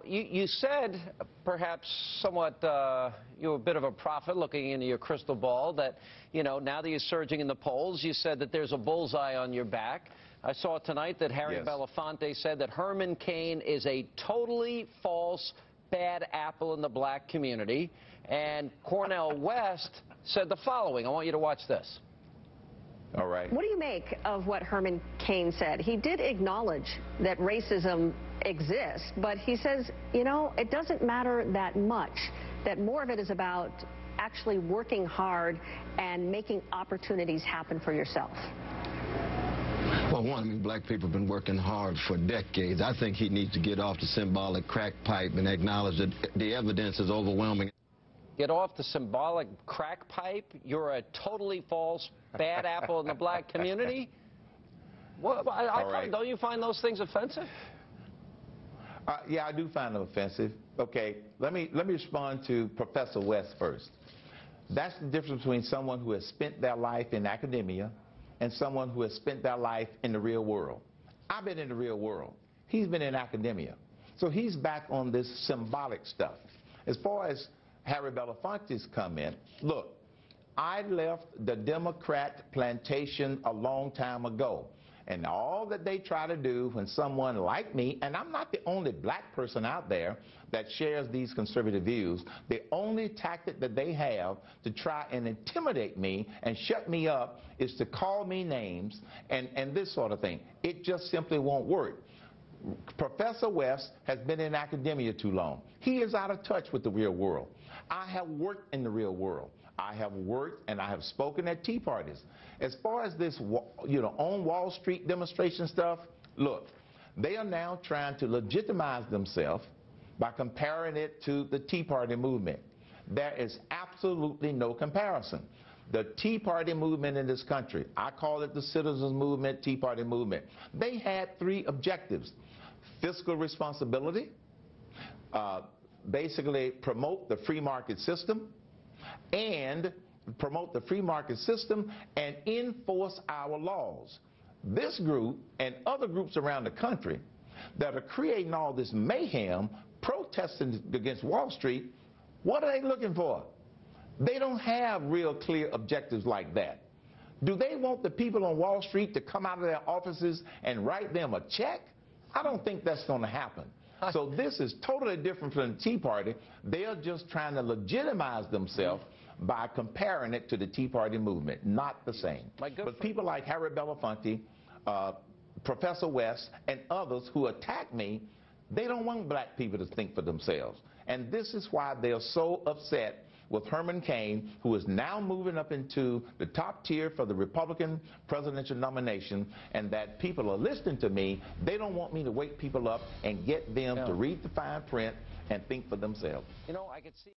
you said, perhaps somewhat, you were a bit of a prophet looking into your crystal ball, that, now that you're surging in the polls, you said that there's a bullseye on your back. I saw tonight that Harry Bellefonte said that Herman Cain is a totally false bad apple in the black community. And Cornel West said the following. I want you to watch this. All right. What do you make of what Herman Cain said? He did acknowledge that racism exists, but he says, it doesn't matter that much, that more of it is about actually working hard and making opportunities happen for yourself. Well, one, black people have been working hard for decades. I think he needs to get off the symbolic crack pipe and acknowledge that the evidence is overwhelming. Get off the symbolic crack pipe? You're a totally false bad apple in the black community? Well, don't you find those things offensive? Yeah, I do find them offensive. Okay, let me respond to Professor West first. That's the difference between someone who has spent their life in academia and someone who has spent their life in the real world. I've been in the real world. He's been in academia. So he's back on this symbolic stuff. As far as Harry Belafonte's comment, look, I left the Democrat plantation a long time ago. And all that they try to do when someone like me, and I'm not the only black person out there that shares these conservative views, the only tactic that they have to try and intimidate me and shut me up is to call me names and this sort of thing. It just simply won't work. Professor West has been in academia too long. He is out of touch with the real world. I have worked in the real world. I have worked and I have spoken at tea parties. As far as this, on Wall Street demonstration stuff, look, they are now trying to legitimize themselves by comparing it to the Tea Party movement. There is absolutely no comparison. The Tea Party movement in this country, I call it the citizens movement, Tea Party movement. They had 3 objectives: fiscal responsibility, basically promote the free market system, and enforce our laws. This group and other groups around the country that are creating all this mayhem, protesting against Wall Street, what are they looking for? They don't have real clear objectives like that. Do they want the people on Wall Street to come out of their offices and write them a check? I don't think that's going to happen. So this is totally different from the Tea Party. They are just trying to legitimize themselves by comparing it to the Tea Party movement. Not the same. But people like Harry Belafonte, Professor West, and others who attack me, they don't want black people to think for themselves. And this is why they're so upset with Herman Cain, who is now moving up into the top tier for the Republican presidential nomination, and that people are listening to me. They don't want me to wake people up and get them to read the fine print and think for themselves. I could see